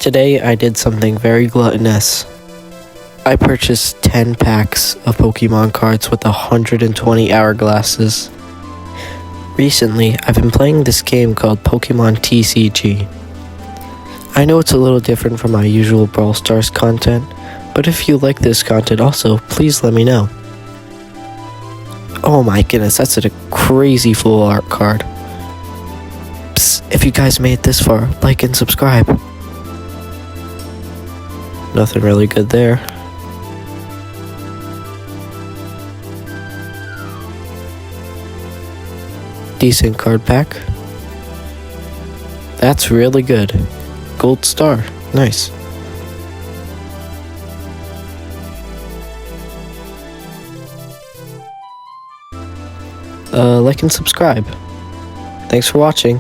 Today I did something very gluttonous. I purchased 10 packs of Pokemon cards with 120 hourglasses. Recently, I've been playing this game called Pokemon TCG. I know it's a little different from my usual Brawl Stars content, but if you like this content also, please let me know. Oh my goodness, that's a crazy full art card. Psst, if you guys made it this far, like and subscribe. Nothing really good there. Decent card pack. That's really good. Gold star. Nice. Like and subscribe. Thanks for watching.